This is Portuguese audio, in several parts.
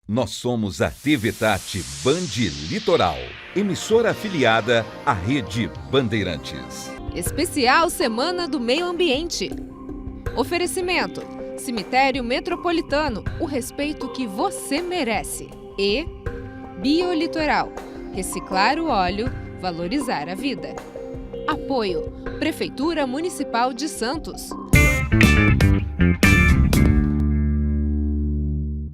Nós somos a TV Tati Band Litoral, emissora afiliada à Rede Bandeirantes. Especial Semana do Meio Ambiente. Oferecimento: Cemitério Metropolitano, o respeito que você merece. E Biolitoral, reciclar o óleo, valorizar a vida. Apoio: Prefeitura Municipal de Santos.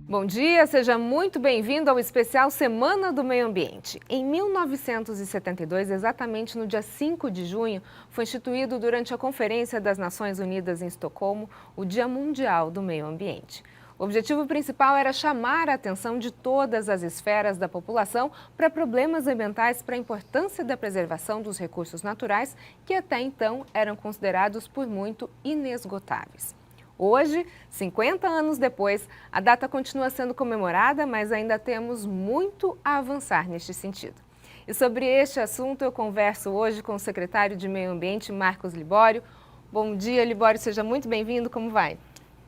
Bom dia, seja muito bem-vindo ao especial Semana do Meio Ambiente. Em 1972, exatamente no dia 5 de junho, foi instituído durante a Conferência das Nações Unidas em Estocolmo o Dia Mundial do Meio Ambiente. O objetivo principal era chamar a atenção de todas as esferas da população para problemas ambientais, para a importância da preservação dos recursos naturais que até então eram considerados por muito inesgotáveis. Hoje, 50 anos depois, a data continua sendo comemorada, mas ainda temos muito a avançar neste sentido. E sobre este assunto eu converso hoje com o secretário de Meio Ambiente, Marcos Libório. Bom dia, Libório, seja muito bem-vindo, como vai?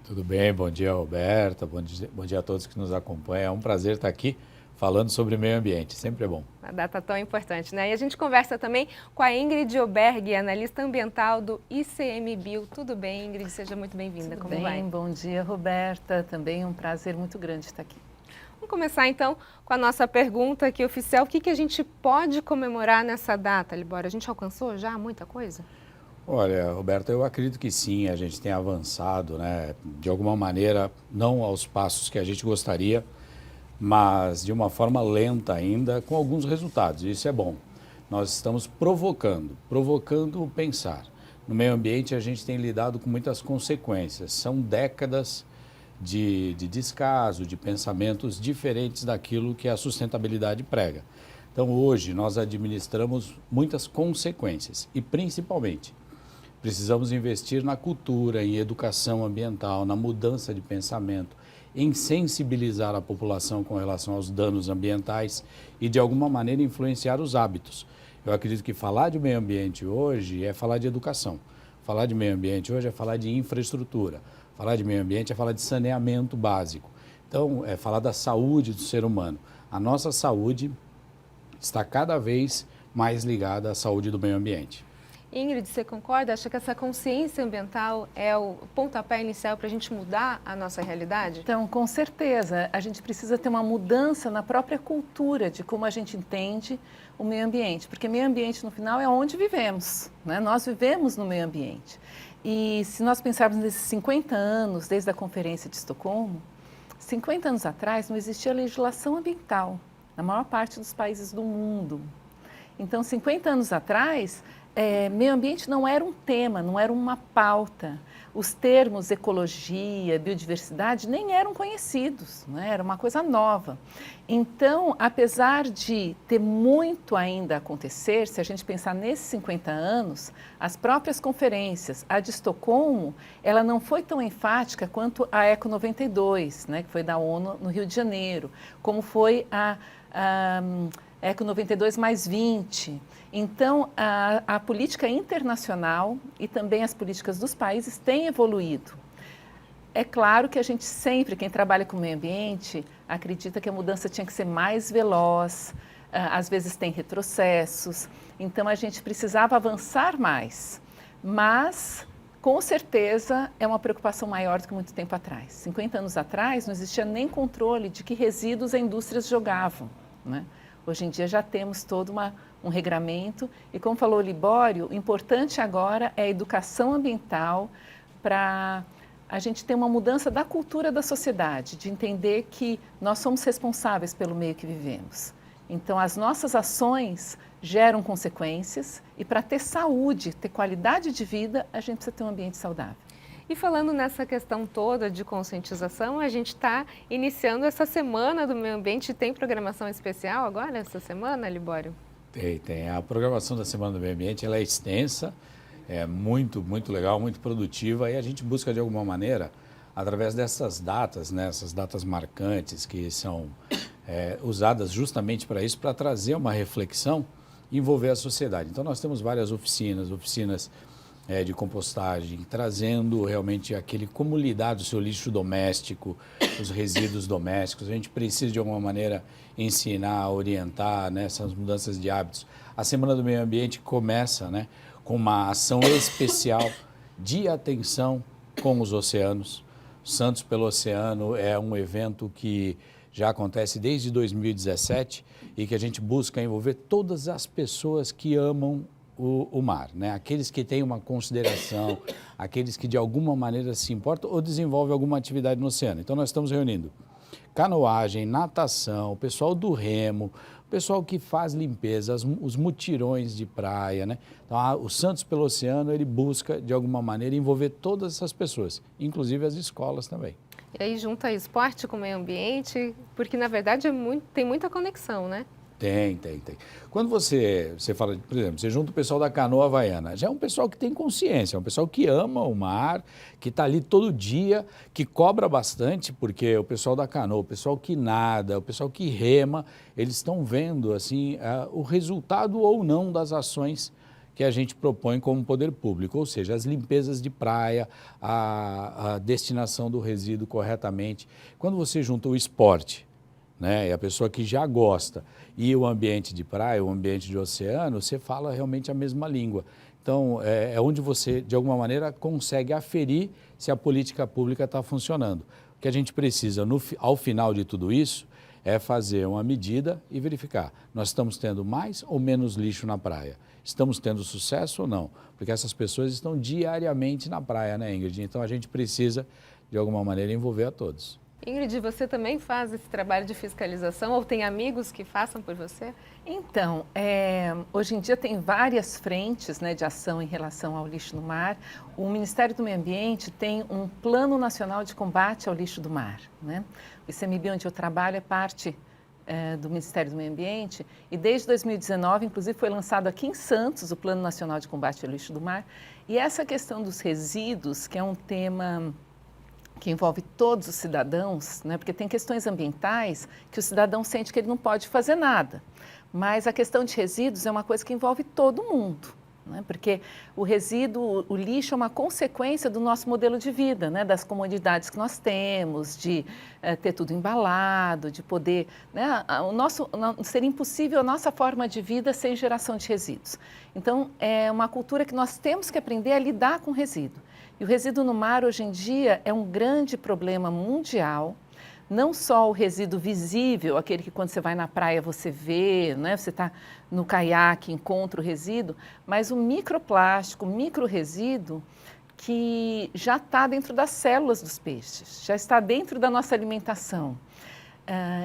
Tudo bem, bom dia, Roberta, bom dia a todos que nos acompanham. É um prazer estar aqui falando sobre meio ambiente, sempre é bom. Uma data tão importante, né? E a gente conversa também com a Ingrid Oberg, analista ambiental do ICMBio. Tudo bem, Ingrid? Seja muito bem-vinda. Como vai? Bom dia, Roberta. Também um prazer muito grande estar aqui. Vamos começar então com a nossa pergunta aqui oficial. O que a gente pode comemorar nessa data, Libório? A gente alcançou já muita coisa? Olha, Roberta, eu acredito que sim, a gente tem avançado, né? De alguma maneira, não aos passos que a gente gostaria, mas de uma forma lenta ainda, com alguns resultados. Isso é bom. Nós estamos provocando o pensar. No meio ambiente, a gente tem lidado com muitas consequências. São décadas de descaso, de pensamentos diferentes daquilo que a sustentabilidade prega. Então, hoje, nós administramos muitas consequências e, principalmente, precisamos investir na cultura, em educação ambiental, na mudança de pensamento, em sensibilizar a população com relação aos danos ambientais e, de alguma maneira, influenciar os hábitos. Eu acredito que falar de meio ambiente hoje é falar de educação. Falar de meio ambiente hoje é falar de infraestrutura. Falar de meio ambiente é falar de saneamento básico. Então, é falar da saúde do ser humano. A nossa saúde está cada vez mais ligada à saúde do meio ambiente. Ingrid, você concorda? Acha que essa consciência ambiental é o pontapé inicial para a gente mudar a nossa realidade? Então, com certeza, a gente precisa ter uma mudança na própria cultura de como a gente entende o meio ambiente, porque meio ambiente, no final, é onde vivemos, né? Nós vivemos no meio ambiente. E se nós pensarmos nesses 50 anos, desde a Conferência de Estocolmo, 50 anos atrás não existia legislação ambiental na maior parte dos países do mundo. Então, 50 anos atrás, meio ambiente não era um tema, não era uma pauta. Os termos ecologia, biodiversidade nem eram conhecidos, né? Era uma coisa nova. Então, apesar de ter muito ainda a acontecer, se a gente pensar nesses 50 anos, as próprias conferências, a de Estocolmo, ela não foi tão enfática quanto a Eco 92, né, que foi da ONU no Rio de Janeiro, como foi a Eco 92 mais 20. Então, a política internacional e também as políticas dos países têm evoluído. É claro que a gente sempre, quem trabalha com o meio ambiente, acredita que a mudança tinha que ser mais veloz, às vezes tem retrocessos, então a gente precisava avançar mais. Mas, com certeza, é uma preocupação maior do que muito tempo atrás. 50 anos atrás, não existia nem controle de que resíduos as indústrias jogavam, né? Hoje em dia já temos todo um regramento e, como falou o Libório, o importante agora é a educação ambiental para a gente ter uma mudança da cultura da sociedade, de entender que nós somos responsáveis pelo meio que vivemos. Então, as nossas ações geram consequências e para ter saúde, ter qualidade de vida, a gente precisa ter um ambiente saudável. E falando nessa questão toda de conscientização, a gente está iniciando essa Semana do Meio Ambiente. Tem programação especial agora, essa semana, Libório? Tem. A programação da Semana do Meio Ambiente ela é extensa, é muito legal, muito produtiva e a gente busca, de alguma maneira, através dessas datas, né, essas datas marcantes que são usadas justamente para isso, para trazer uma reflexão e envolver a sociedade. Então, nós temos várias oficinas de compostagem, trazendo realmente aquele como lidar do seu lixo doméstico, os resíduos domésticos. A gente precisa, de alguma maneira, ensinar, orientar nessas mudanças de hábitos. A Semana do Meio Ambiente começa, né, com uma ação especial de atenção com os oceanos. Santos pelo Oceano é um evento que já acontece desde 2017 e que a gente busca envolver todas as pessoas que amam o mar, né? Aqueles que têm uma consideração, aqueles que de alguma maneira se importam ou desenvolvem alguma atividade no oceano. Então nós estamos reunindo canoagem, natação, o pessoal do remo, o pessoal que faz limpeza, os mutirões de praia, né? Então o Santos pelo Oceano, ele busca de alguma maneira envolver todas essas pessoas, inclusive as escolas também. E aí junta esporte com o meio ambiente, porque na verdade tem muita conexão, né? Tem. Quando você fala, por exemplo, você junta o pessoal da canoa havaiana, já é um pessoal que tem consciência, é um pessoal que ama o mar, que está ali todo dia, que cobra bastante, porque o pessoal da canoa, o pessoal que nada, o pessoal que rema, eles estão vendo assim o resultado ou não das ações que a gente propõe como poder público, ou seja, as limpezas de praia, a destinação do resíduo corretamente. Quando você junta o esporte, né, e a pessoa que já gosta, e o ambiente de praia, o ambiente de oceano, você fala realmente a mesma língua. Então, é onde você, de alguma maneira, consegue aferir se a política pública está funcionando. O que a gente precisa, ao final de tudo isso, é fazer uma medida e verificar. Nós estamos tendo mais ou menos lixo na praia? Estamos tendo sucesso ou não? Porque essas pessoas estão diariamente na praia, né, Ingrid? Então, a gente precisa, de alguma maneira, envolver a todos. Ingrid, você também faz esse trabalho de fiscalização ou tem amigos que façam por você? Então, hoje em dia tem várias frentes, né, de ação em relação ao lixo no mar. O Ministério do Meio Ambiente tem um Plano Nacional de Combate ao Lixo do Mar, né? O ICMBio, onde eu trabalho, é parte do Ministério do Meio Ambiente e desde 2019, inclusive, foi lançado aqui em Santos o Plano Nacional de Combate ao Lixo do Mar. E essa questão dos resíduos, que é um tema que envolve todos os cidadãos, né? Porque tem questões ambientais que o cidadão sente que ele não pode fazer nada. Mas a questão de resíduos é uma coisa que envolve todo mundo, né? Porque o resíduo, o lixo é uma consequência do nosso modelo de vida, né? Das comodidades que nós temos, de ter tudo embalado, de poder, né? Seria impossível a nossa forma de vida sem geração de resíduos. Então, é uma cultura que nós temos que aprender a lidar com o resíduo. E o resíduo no mar, hoje em dia, é um grande problema mundial. Não só o resíduo visível, aquele que quando você vai na praia você vê, né? Você está no caiaque, encontra o resíduo, mas o microplástico, o microresíduo, que já está dentro das células dos peixes, já está dentro da nossa alimentação.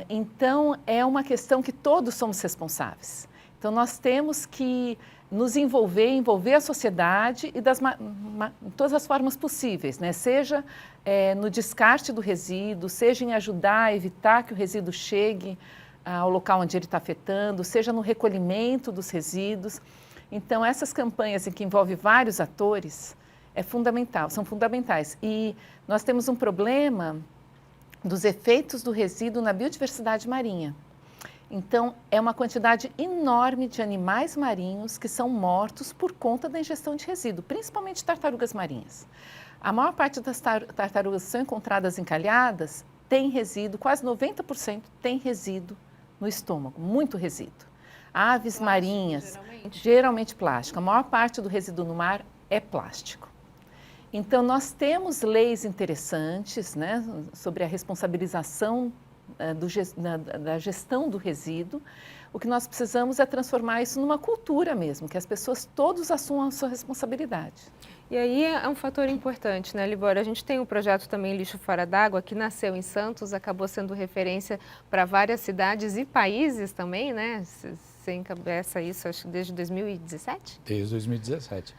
Então, é uma questão que todos somos responsáveis. Então, nós temos que nos envolver a sociedade e de todas as formas possíveis, né? Seja no descarte do resíduo, seja em ajudar a evitar que o resíduo chegue ao local onde ele está afetando, seja no recolhimento dos resíduos. Então, essas campanhas em que envolve vários atores são fundamentais. E nós temos um problema dos efeitos do resíduo na biodiversidade marinha. Então, é uma quantidade enorme de animais marinhos que são mortos por conta da ingestão de resíduo, principalmente tartarugas marinhas. A maior parte das tartarugas que são encontradas encalhadas tem resíduo, quase 90% tem resíduo no estômago, muito resíduo. Aves marinhas, geralmente plástico. A maior parte do resíduo no mar é plástico. Então, nós temos leis interessantes, né, sobre a responsabilização da gestão do resíduo. O que nós precisamos é transformar isso numa cultura mesmo, que as pessoas todos assumam a sua responsabilidade. E aí é um fator importante, né, Libório? A gente tem um projeto também Lixo Fora d'Água, que nasceu em Santos, acabou sendo referência para várias cidades e países também, né? Você encabeça isso, acho que desde 2017? Desde 2017.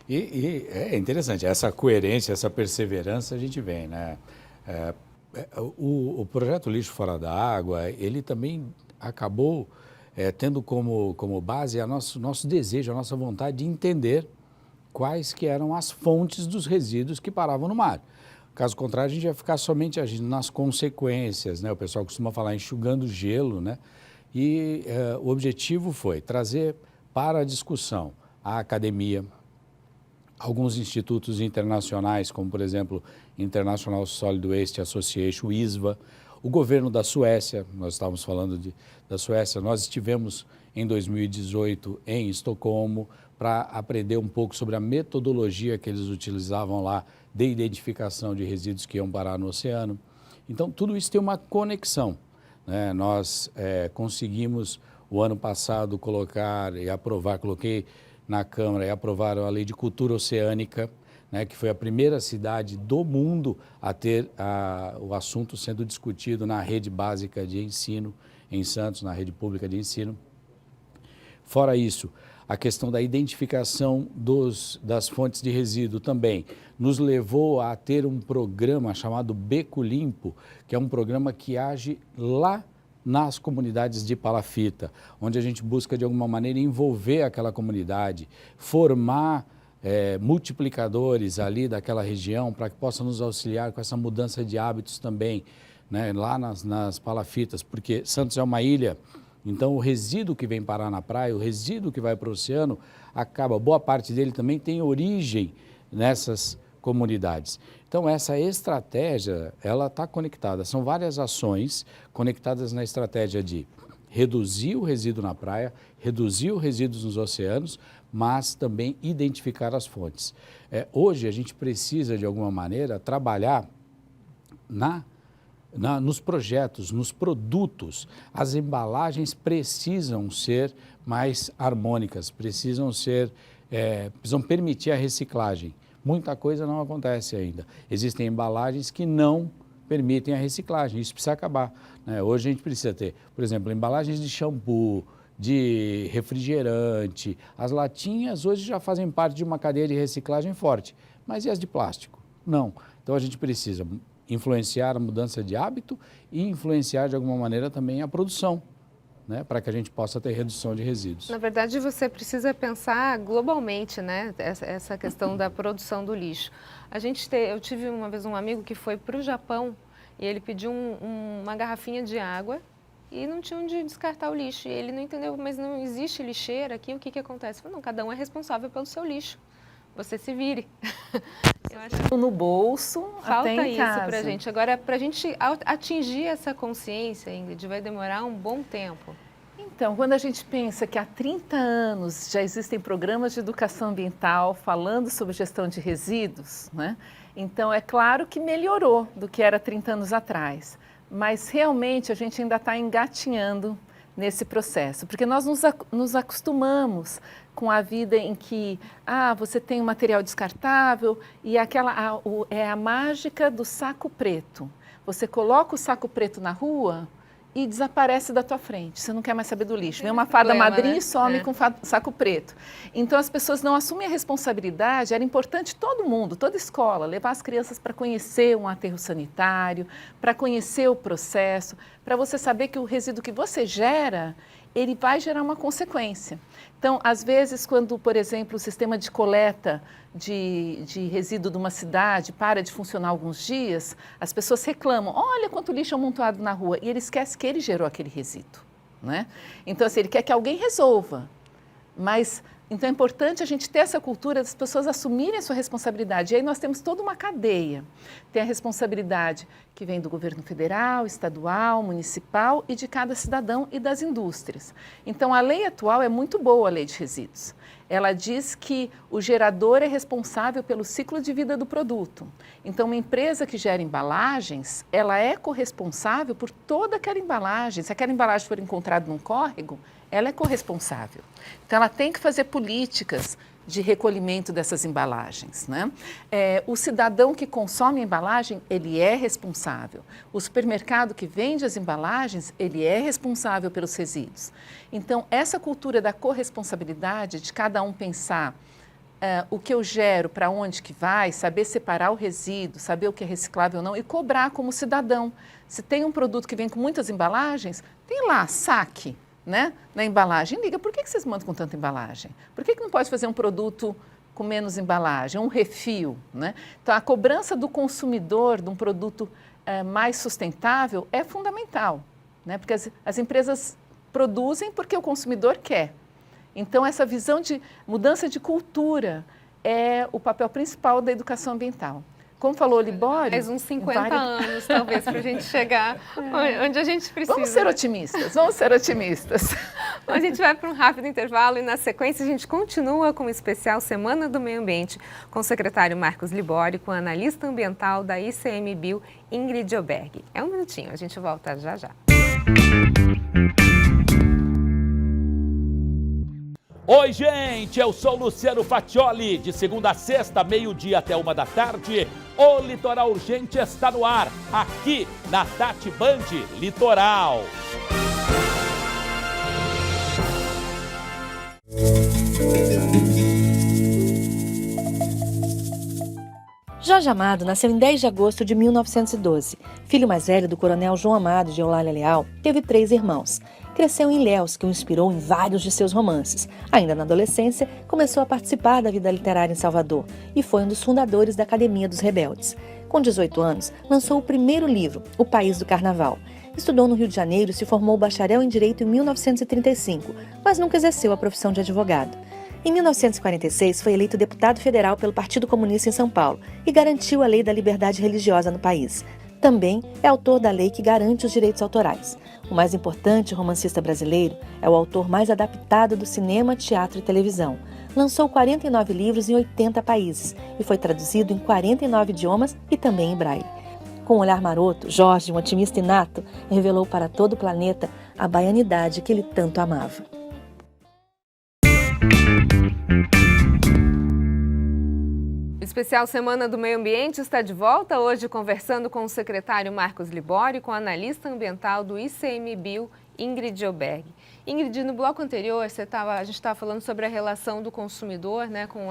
E é interessante, essa coerência, essa perseverança a gente vem, né? O projeto Lixo Fora d'Água, ele também acabou tendo como base nosso desejo, a nossa vontade de entender quais que eram as fontes dos resíduos que paravam no mar. Caso contrário, a gente ia ficar somente agindo nas consequências, né? O pessoal costuma falar enxugando gelo, né? E o objetivo foi trazer para a discussão a academia, alguns institutos internacionais, como, por exemplo, International Solid Waste Association, o ISVA, o governo da Suécia, nós estávamos falando da Suécia, nós estivemos em 2018 em Estocolmo para aprender um pouco sobre a metodologia que eles utilizavam lá de identificação de resíduos que iam parar no oceano. Então, tudo isso tem uma conexão, né? Nós conseguimos, o ano passado, colocar e aprovar, coloquei na Câmara e aprovaram a Lei de Cultura Oceânica, né, que foi a primeira cidade do mundo a ter o assunto sendo discutido na rede básica de ensino em Santos, na rede pública de ensino. Fora isso, a questão da identificação das fontes de resíduo também nos levou a ter um programa chamado Beco Limpo, que é um programa que age lá nas comunidades de palafita, onde a gente busca de alguma maneira envolver aquela comunidade, formar multiplicadores ali daquela região para que possam nos auxiliar com essa mudança de hábitos também, né, lá nas palafitas, porque Santos é uma ilha, então o resíduo que vem parar na praia, o resíduo que vai para o oceano, boa parte dele também tem origem nessas comunidades. Então essa estratégia, ela está conectada, são várias ações conectadas na estratégia de reduzir o resíduo na praia, reduzir os resíduos nos oceanos, mas também identificar as fontes. Hoje a gente precisa, de alguma maneira, trabalhar nos projetos, nos produtos. As embalagens precisam ser mais harmônicas, precisam permitir a reciclagem. Muita coisa não acontece ainda. Existem embalagens que não permitem a reciclagem, isso precisa acabar, né? Hoje a gente precisa ter, por exemplo, embalagens de shampoo, de refrigerante. As latinhas hoje já fazem parte de uma cadeia de reciclagem forte, mas e as de plástico? Não. Então a gente precisa influenciar a mudança de hábito e influenciar de alguma maneira também a produção, né, para que a gente possa ter redução de resíduos. Na verdade, você precisa pensar globalmente, né, essa questão da produção do lixo. Eu tive uma vez um amigo que foi para o Japão e ele pediu uma garrafinha de água e não tinha onde descartar o lixo. E ele não entendeu, mas não existe lixeira aqui, o que acontece? Eu falei, não, cada um é responsável pelo seu lixo. Você se vire. Eu acho que no bolso, falta até em isso casa. para a gente. Agora, para a gente atingir essa consciência, Ingrid, vai demorar um bom tempo. Então, quando a gente pensa que há 30 anos já existem programas de educação ambiental falando sobre gestão de resíduos, né? Então é claro que melhorou do que era 30 anos atrás, mas realmente a gente ainda está engatinhando nesse processo, porque nós nos acostumamos com a vida em que você tem um material descartável e é a mágica do saco preto. Você coloca o saco preto na rua e desaparece da tua frente, você não quer mais saber do lixo. Vem uma fada madrinha, né? E some com saco preto. Então as pessoas não assumem a responsabilidade. Era importante todo mundo, toda escola, levar as crianças para conhecer um aterro sanitário, para conhecer o processo, para você saber que o resíduo que você gera, ele vai gerar uma consequência. Então, às vezes, quando, por exemplo, o sistema de coleta de resíduo de uma cidade para de funcionar alguns dias, as pessoas reclamam, olha quanto lixo amontoado na rua, e ele esquece que ele gerou aquele resíduo, né? Então, assim, ele quer que alguém resolva, mas... Então, é importante a gente ter essa cultura das pessoas assumirem a sua responsabilidade. E aí nós temos toda uma cadeia. Tem a responsabilidade que vem do governo federal, estadual, municipal e de cada cidadão e das indústrias. Então, a lei atual é muito boa, a lei de resíduos. Ela diz que o gerador é responsável pelo ciclo de vida do produto. Então, uma empresa que gera embalagens, ela é corresponsável por toda aquela embalagem. Se aquela embalagem for encontrada num córrego, ela é corresponsável. Então, ela tem que fazer políticas de recolhimento dessas embalagens, né? O cidadão que consome a embalagem, ele é responsável. O supermercado que vende as embalagens, ele é responsável pelos resíduos. Então, essa cultura da corresponsabilidade, de cada um pensar o que eu gero, para onde que vai, saber separar o resíduo, saber o que é reciclável ou não e cobrar como cidadão. Se tem um produto que vem com muitas embalagens, tem lá, saque, né, na embalagem. Liga, por que vocês mandam com tanta embalagem? Por que não pode fazer um produto com menos embalagem, um refil, né? Então, a cobrança do consumidor de um produto mais sustentável é fundamental, né? Porque as empresas produzem porque o consumidor quer. Então, essa visão de mudança de cultura é o papel principal da educação ambiental. Como falou o Libório... Mais uns 50 anos, talvez, para a gente chegar onde a gente precisa. Vamos ser otimistas, vamos ser otimistas. A gente vai para um rápido intervalo e, na sequência, a gente continua com o especial Semana do Meio Ambiente com o secretário Marcos Libório, com a analista ambiental da ICMBio, Ingrid Oberg. É um minutinho, a gente volta já já. Oi, gente, eu sou Luciano Faccioli. De segunda a sexta, meio-dia até 1h da tarde, o Litoral Urgente está no ar, aqui na Tati Band Litoral. Jorge Amado nasceu em 10 de agosto de 1912. Filho mais velho do coronel João Amado de Eulália Leal, teve 3 irmãos. Cresceu em Ilhéus, que o inspirou em vários de seus romances. Ainda na adolescência, começou a participar da vida literária em Salvador e foi um dos fundadores da Academia dos Rebeldes. Com 18 anos, lançou o primeiro livro, O País do Carnaval. Estudou no Rio de Janeiro e se formou bacharel em Direito em 1935, mas nunca exerceu a profissão de advogado. Em 1946, foi eleito deputado federal pelo Partido Comunista em São Paulo e garantiu a lei da liberdade religiosa no país. Também é autor da lei que garante os direitos autorais. O mais importante romancista brasileiro é o autor mais adaptado do cinema, teatro e televisão. Lançou 49 livros em 80 países e foi traduzido em 49 idiomas e também em braille. Com um olhar maroto, Jorge, um otimista inato, revelou para todo o planeta a baianidade que ele tanto amava. O especial Semana do Meio Ambiente está de volta, hoje conversando com o secretário Marcos Libório e com a analista ambiental do ICMBio, Ingrid Oberg. Ingrid, no bloco anterior, a gente estava falando sobre a relação do consumidor, né, com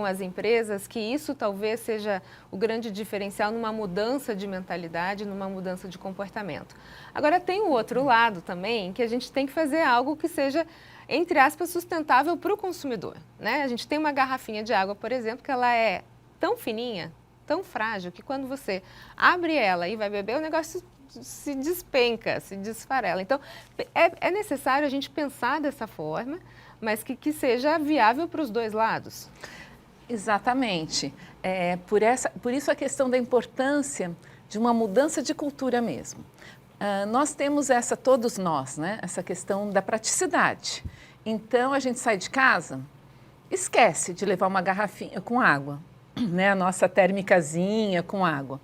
as empresas, que isso talvez seja o grande diferencial numa mudança de mentalidade, numa mudança de comportamento. Agora, tem o outro lado também, que a gente tem que fazer algo que seja, entre aspas, sustentável para o consumidor, né? A gente tem uma garrafinha de água, por exemplo, que ela é tão fininha, tão frágil, que quando você abre ela e vai beber, o negócio se despenca, se desfarela. Então, é necessário a gente pensar dessa forma, mas que seja viável para os dois lados. Exatamente. Por isso a questão da importância de uma mudança de cultura mesmo. Nós temos todos nós, né? Essa questão da praticidade. Então, a gente sai de casa, esquece de levar uma garrafinha com água, né? A nossa térmicazinha com água.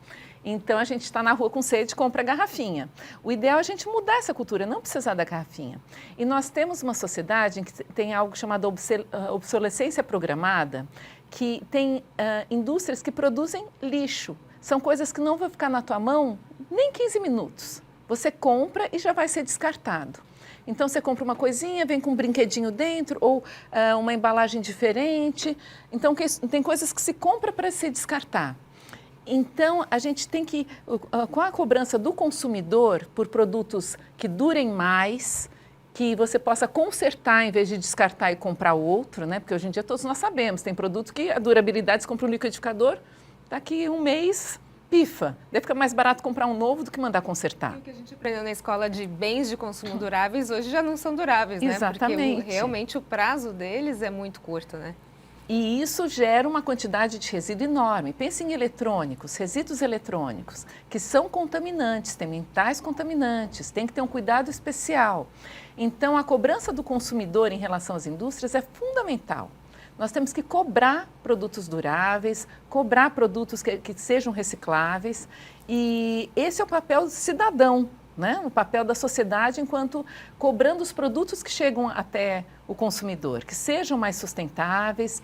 Então, a gente está na rua com sede, compra a garrafinha. O ideal é a gente mudar essa cultura, não precisar da garrafinha. E nós temos uma sociedade em que tem algo chamado obsolescência programada, que tem indústrias que produzem lixo. São coisas que não vão ficar na tua mão nem 15 minutos. Você compra e já vai ser descartado. Então, você compra uma coisinha, vem com um brinquedinho dentro ou uma embalagem diferente. Então, tem coisas que se compra para se descartar. Então, a gente tem que, com a cobrança do consumidor por produtos que durem mais, que você possa consertar em vez de descartar e comprar outro, né? Porque hoje em dia todos nós sabemos, tem produto que a durabilidade, você compra um liquidificador, daqui um mês, pifa. Deve ficar mais barato comprar um novo do que mandar consertar. O que a gente aprendeu na escola de bens de consumo duráveis, hoje já não são duráveis, né? Exatamente. Porque realmente o prazo deles é muito curto, né? E isso gera uma quantidade de resíduo enorme. Pense em eletrônicos, resíduos eletrônicos, que são contaminantes, tem metais contaminantes, tem que ter um cuidado especial. Então, a cobrança do consumidor em relação às indústrias é fundamental. Nós temos que cobrar produtos duráveis, cobrar produtos que sejam recicláveis, e esse é o papel do cidadão, né? O papel da sociedade enquanto cobrando os produtos que chegam até o consumidor, que sejam mais sustentáveis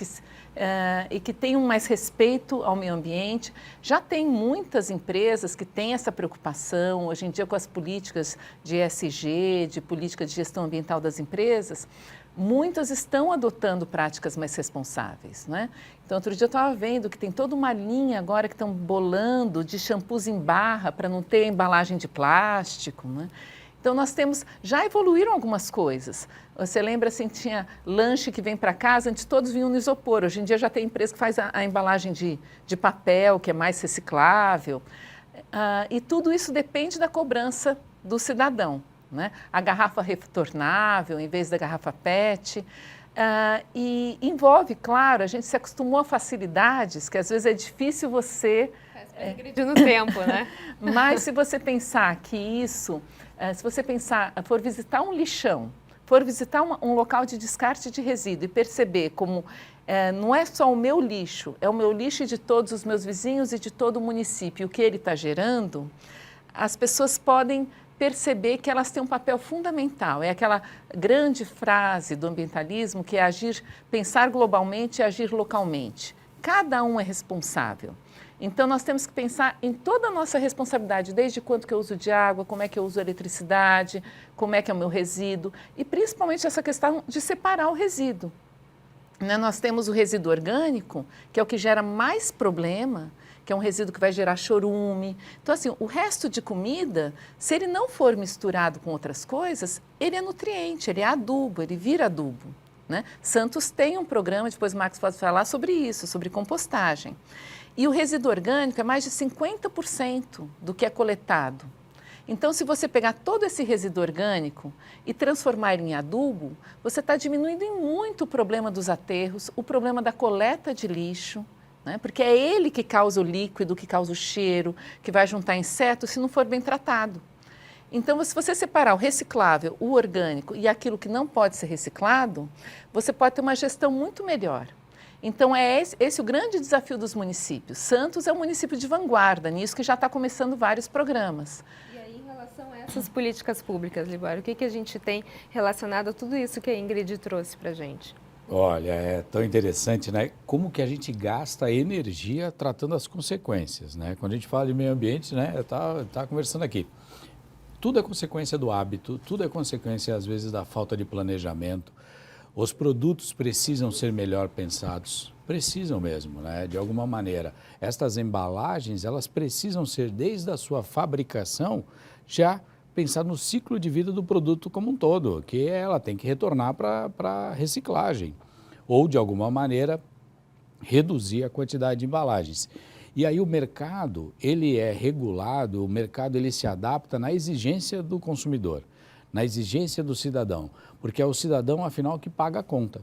e que tenham mais respeito ao meio ambiente. Já tem muitas empresas que têm essa preocupação, hoje em dia com as políticas de ESG, de política de gestão ambiental das empresas, muitas estão adotando práticas mais responsáveis, né? Então, outro dia eu estava vendo que tem toda uma linha agora que estão bolando de shampoos em barra para não ter embalagem de plástico, né? Então, já evoluíram algumas coisas. Você lembra assim que tinha lanche que vem para casa, antes todos vinham no isopor. Hoje em dia já tem empresa que faz a embalagem de papel, que é mais reciclável. E tudo isso depende da cobrança do cidadão, né? A garrafa retornável em vez da garrafa PET. E envolve, claro, a gente se acostumou a facilidades, que às vezes é difícil você... Regredir no tempo, né? Mas se você pensar que isso, se você for visitar um lixão, for visitar um local de descarte de resíduo e perceber como não é só o meu lixo, é o meu lixo de todos os meus vizinhos e de todo o município, o que ele está gerando, as pessoas podem perceber que elas têm um papel fundamental. É aquela grande frase do ambientalismo que é pensar globalmente e agir localmente. Cada um é responsável. Então, nós temos que pensar em toda a nossa responsabilidade, desde quanto que eu uso de água, como é que eu uso eletricidade, como é que é o meu resíduo, e principalmente essa questão de separar o resíduo. Nós temos o resíduo orgânico, que é o que gera mais problema, que é um resíduo que vai gerar chorume. Então, assim, o resto de comida, se ele não for misturado com outras coisas, ele é nutriente, ele é adubo, ele vira adubo. Santos tem um programa, depois o Max pode falar sobre isso, sobre compostagem. E o resíduo orgânico é mais de 50% do que é coletado. Então, se você pegar todo esse resíduo orgânico e transformar ele em adubo, você está diminuindo em muito o problema dos aterros, o problema da coleta de lixo, porque é ele que causa o líquido, que causa o cheiro, que vai juntar insetos se não for bem tratado. Então, se você separar o reciclável, o orgânico e aquilo que não pode ser reciclado, você pode ter uma gestão muito melhor. Então, é esse o grande desafio dos municípios. Santos é um município de vanguarda nisso, que já está começando vários programas. E aí, em relação a essas políticas públicas, Libório, o que a gente tem relacionado a tudo isso que a Ingrid trouxe para a gente? Olha, é tão interessante, né? Como que a gente gasta energia tratando as consequências, né? Quando a gente fala de meio ambiente, né? Eu estava conversando aqui. Tudo é consequência do hábito, tudo é consequência, às vezes, da falta de planejamento. Os produtos precisam ser melhor pensados, precisam mesmo, né? De alguma maneira. Estas embalagens, elas precisam ser, desde a sua fabricação, já pensar no ciclo de vida do produto como um todo, que ela tem que retornar para reciclagem, ou, de alguma maneira, reduzir a quantidade de embalagens. E aí o mercado, ele é regulado, o mercado ele se adapta na exigência do consumidor, na exigência do cidadão, porque é o cidadão, afinal, que paga a conta.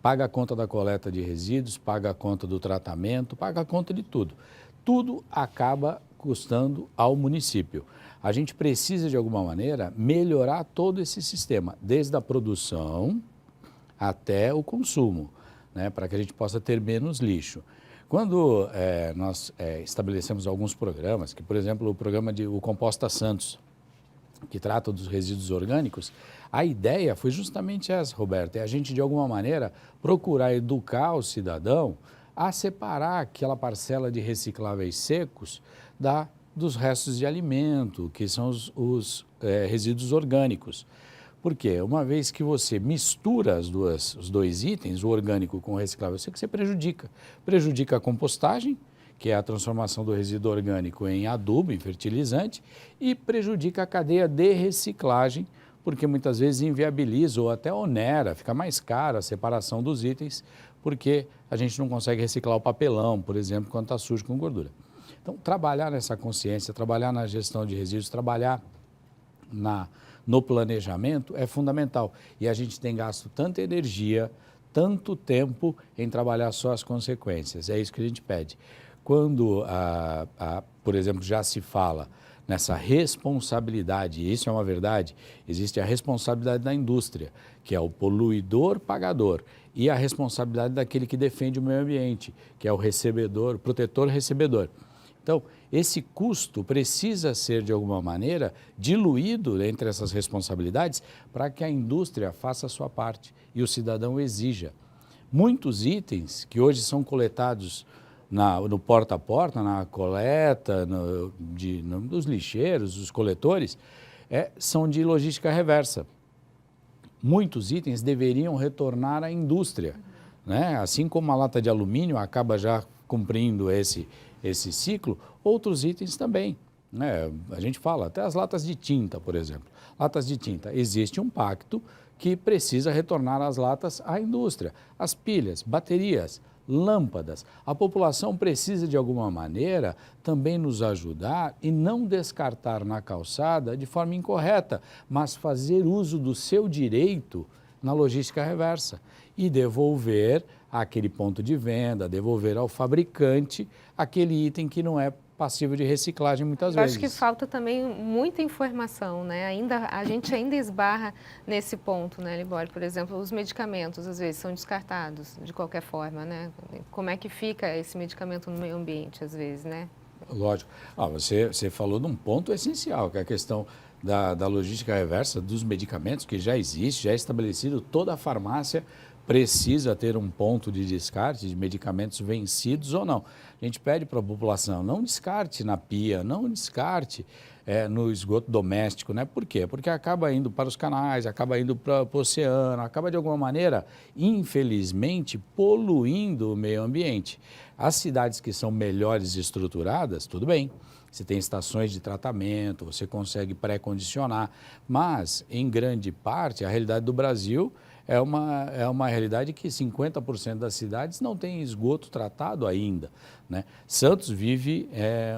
Paga a conta da coleta de resíduos, paga a conta do tratamento, paga a conta de tudo. Tudo acaba custando ao município. A gente precisa, de alguma maneira, melhorar todo esse sistema, desde a produção até o consumo, né, para que a gente possa ter menos lixo. Quando nós estabelecemos alguns programas, que, por exemplo, o programa o Composta Santos, que trata dos resíduos orgânicos, a ideia foi justamente essa, Roberto, é a gente, de alguma maneira, procurar educar o cidadão a separar aquela parcela de recicláveis secos dos restos de alimento, que são os resíduos orgânicos. Porque uma vez que você mistura os dois itens, o orgânico com o reciclável seco, você prejudica. Prejudica a compostagem, que é a transformação do resíduo orgânico em adubo, em fertilizante, e prejudica a cadeia de reciclagem, porque muitas vezes inviabiliza ou até onera, fica mais cara a separação dos itens, porque a gente não consegue reciclar o papelão, por exemplo, quando está sujo com gordura. Então, trabalhar nessa consciência, trabalhar na gestão de resíduos, trabalhar no planejamento é fundamental. E a gente tem gasto tanta energia, tanto tempo em trabalhar só as consequências. É isso que a gente pede. Quando, por exemplo, já se fala nessa responsabilidade, e isso é uma verdade, existe a responsabilidade da indústria, que é o poluidor pagador, e a responsabilidade daquele que defende o meio ambiente, que é o recebedor, protetor recebedor. Então, esse custo precisa ser, de alguma maneira, diluído entre essas responsabilidades para que a indústria faça a sua parte e o cidadão exija. Muitos itens que hoje são coletados no porta a porta, na coleta, dos lixeiros, dos coletores, são de logística reversa. Muitos itens deveriam retornar à indústria, né? Assim como a lata de alumínio acaba já cumprindo esse ciclo, outros itens também, né? A gente fala, até as latas de tinta, por exemplo. Latas de tinta, existe um pacto que precisa retornar as latas à indústria. As pilhas, baterias, lâmpadas. A população precisa, de alguma maneira, também nos ajudar e não descartar na calçada de forma incorreta, mas fazer uso do seu direito na logística reversa e devolver àquele ponto de venda, devolver ao fabricante aquele item que não é passível de reciclagem muitas vezes. Acho que falta também muita informação, né? A gente ainda esbarra nesse ponto, né, Libório? Por exemplo, os medicamentos às vezes são descartados de qualquer forma, né? Como é que fica esse medicamento no meio ambiente às vezes, né? Lógico. Você falou de um ponto essencial, que é a questão da logística reversa dos medicamentos, que já existe, já é estabelecido, toda a farmácia precisa ter um ponto de descarte de medicamentos vencidos ou não. A gente pede para a população, não descarte na pia, não descarte no esgoto doméstico, né? Por quê? Porque acaba indo para os canais, acaba indo para o oceano, acaba de alguma maneira, infelizmente, poluindo o meio ambiente. As cidades que são melhores estruturadas, tudo bem. Você tem estações de tratamento, você consegue pré-condicionar, mas, em grande parte, a realidade do Brasil é uma realidade que 50% das cidades não tem esgoto tratado ainda, né? Santos vive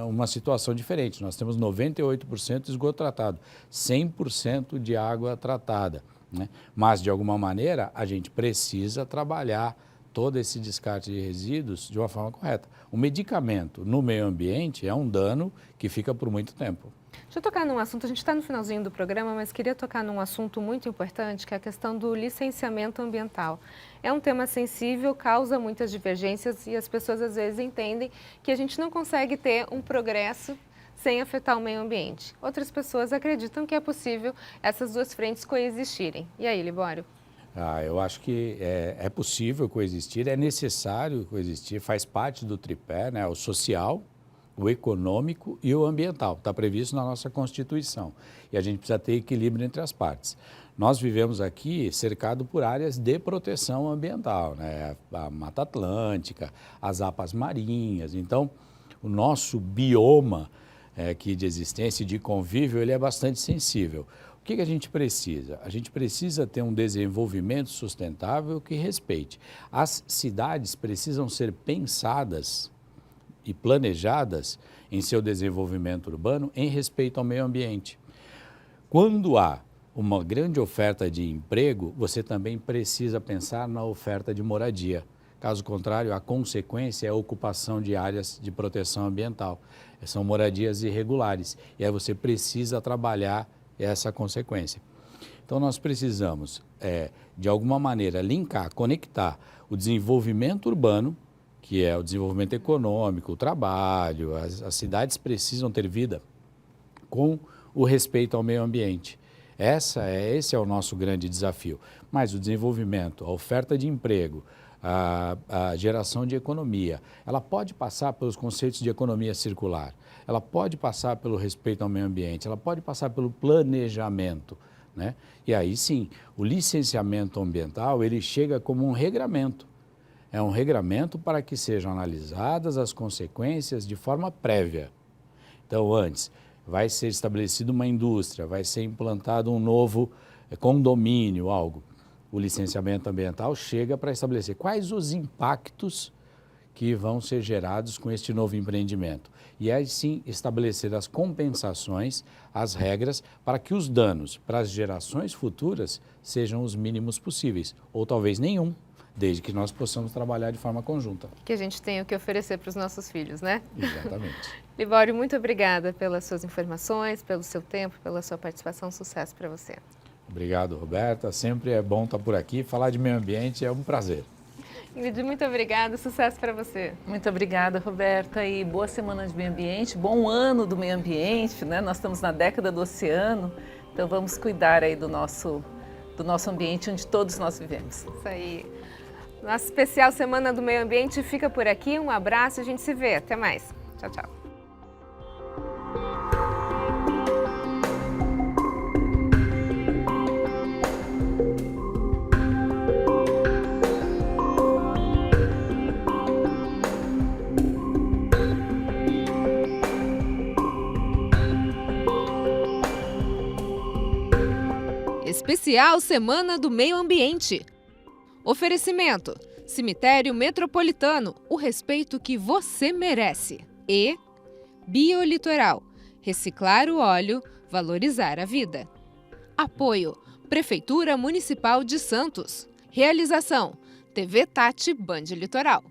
uma situação diferente. Nós temos 98% de esgoto tratado, 100% de água tratada, né? Mas, de alguma maneira, a gente precisa trabalhar todo esse descarte de resíduos de uma forma correta. O medicamento no meio ambiente é um dano que fica por muito tempo. Deixa eu tocar num assunto, a gente está no finalzinho do programa, mas queria tocar num assunto muito importante, que é a questão do licenciamento ambiental. É um tema sensível, causa muitas divergências e as pessoas às vezes entendem que a gente não consegue ter um progresso sem afetar o meio ambiente. Outras pessoas acreditam que é possível essas duas frentes coexistirem. E aí, Libório? Eu acho que é possível coexistir, é necessário coexistir, faz parte do tripé, né? O social, o econômico e o ambiental. Está previsto na nossa Constituição. E a gente precisa ter equilíbrio entre as partes. Nós vivemos aqui cercado por áreas de proteção ambiental, né? A Mata Atlântica, as APAs marinhas. Então, o nosso bioma aqui de existência e de convívio, ele é bastante sensível. O que a gente precisa? A gente precisa ter um desenvolvimento sustentável que respeite. As cidades precisam ser pensadas e planejadas em seu desenvolvimento urbano em respeito ao meio ambiente. Quando há uma grande oferta de emprego, você também precisa pensar na oferta de moradia. Caso contrário, a consequência é a ocupação de áreas de proteção ambiental. São moradias irregulares e aí você precisa trabalhar essa consequência. Então, nós precisamos, de alguma maneira, linkar, conectar o desenvolvimento urbano, que é o desenvolvimento econômico, o trabalho, as cidades precisam ter vida, com o respeito ao meio ambiente. Esse é o nosso grande desafio. Mas o desenvolvimento, a oferta de emprego, a geração de economia, ela pode passar pelos conceitos de economia circular, ela pode passar pelo respeito ao meio ambiente, ela pode passar pelo planejamento, né? E aí sim, o licenciamento ambiental, ele chega como um regramento. É um regramento para que sejam analisadas as consequências de forma prévia. Então, antes, vai ser estabelecida uma indústria, vai ser implantado um novo condomínio, algo. O licenciamento ambiental chega para estabelecer quais os impactos que vão ser gerados com este novo empreendimento. E aí sim estabelecer as compensações, as regras, para que os danos para as gerações futuras sejam os mínimos possíveis, ou talvez nenhum, desde que nós possamos trabalhar de forma conjunta. Que a gente tenha o que oferecer para os nossos filhos, né? Exatamente. Libório, muito obrigada pelas suas informações, pelo seu tempo, pela sua participação. Sucesso para você. Obrigado, Roberta. Sempre é bom estar por aqui. Falar de meio ambiente é um prazer. Ingrid, muito obrigada. Sucesso para você. Muito obrigada, Roberta, e boa semana de meio ambiente, bom ano do meio ambiente, né? Nós estamos na década do oceano, então vamos cuidar aí do nosso ambiente onde todos nós vivemos. Isso aí. Nossa especial Semana do Meio Ambiente fica por aqui. Um abraço, a gente se vê. Até mais. Tchau, tchau. Especial Semana do Meio Ambiente. Oferecimento: Cemitério Metropolitano, o respeito que você merece. E Biolitoral, reciclar o óleo, valorizar a vida. Apoio: Prefeitura Municipal de Santos. Realização: TV Tati Band Litoral.